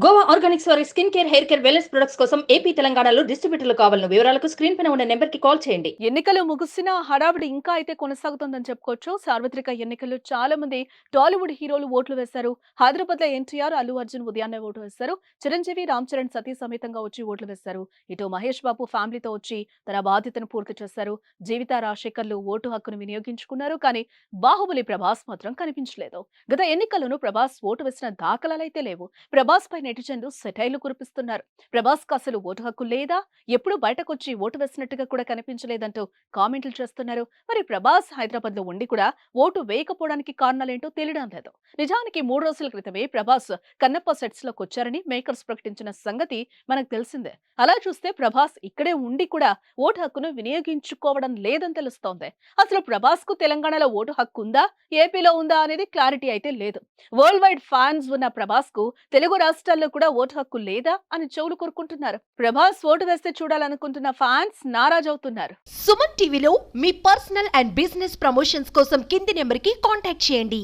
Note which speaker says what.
Speaker 1: Goa Organics వారి skin care, hair care, wellness products కోసం AP, తెలంగాణలో డిస్ట్రిబ్యూటర్లు కావాలను వివరాలకు స్క్రీన్ పైన ఉన్న నెంబర్కి కాల్ చేయండి.
Speaker 2: ఎన్నికలు ముగిసినా హడావిడి ఇంకా అయితే కొనసాగుతోందని చెప్పుకోవచ్చు. సార్వత్రిక ఎన్నికల్లో చాలా మంది టాలీవుడ్ హీరోలు ఓట్లు వేశారు. హైదరాబాద్ లో ఎన్టీఆర్, అల్లు అర్జున్ ఉదయాన్నే ఓటు వేశారు. చిరంజీవి, రామ్ చరణ్ సతీ సమేతంగా వచ్చి ఓట్లు వేశారు. ఇటు మహేష్ బాబు ఫ్యామిలీతో వచ్చి తన బాధ్యతను పూర్తి చేశారు. జీవిత రాజశేఖర్లు ఓటు హక్కును వినియోగించుకున్నారు. కానీ బాహుబలి ప్రభాస్ మాత్రం కనిపించలేదు. గత ఎన్నికల్లోనూ ప్రభాస్ ఓటు వేసిన దాఖలాలైతే లేవు. ప్రభాస్ పై నెటిజన్లు సెటైర్లు కురిపిస్తున్నారు. ప్రభాస్ కు అసలు ఓటు హక్కు లేదా, ఎప్పుడు బయటకొచ్చి ఓటు వేసినట్టుగా కూడా కనిపించలేదంటూ కామెంట్లు చేస్తున్నారు. మరి ప్రభాస్ హైదరాబాద్ లో ఉండి కూడా ఓటు వేయకపోవడానికి కారణాలేంటో తెలియడం లేదు. నిజానికి 3 రోజుల క్రితమే ప్రభాస్ కన్నప్ప సెట్స్ లోకి వచ్చారని మేకర్స్ ప్రకటించిన సంగతి మనకు తెలిసిందే. అలా చూస్తే ప్రభాస్ ఇక్కడే ఉండి కూడా ఓటు హక్కును వినియోగించుకోవడం లేదని తెలుస్తోంది. అసలు ప్రభాస్ కు తెలంగాణలో ఓటు హక్కు ఉందా, ఏపీలో ఉందా అనేది క్లారిటీ అయితే లేదు. వరల్డ్ వైడ్ ఫ్యాన్స్ ఉన్న ప్రభాస్ కు తెలుగు రాష్ట్రాల్లో కూడా ఓటు హక్కు లేదా అని చెవులు కోరుకుంటున్నారు. ప్రభాస్ ఓటు వేస్తే చూడాలనుకుంటున్న ఫ్యాన్స్ నారాజవుతున్నారు.
Speaker 3: సుమన్ టీవీలో మీ పర్సనల్ అండ్ బిజినెస్ ప్రమోషన్స్ కోసం కింది నెంబర్కి కాంటాక్ట్ చేయండి.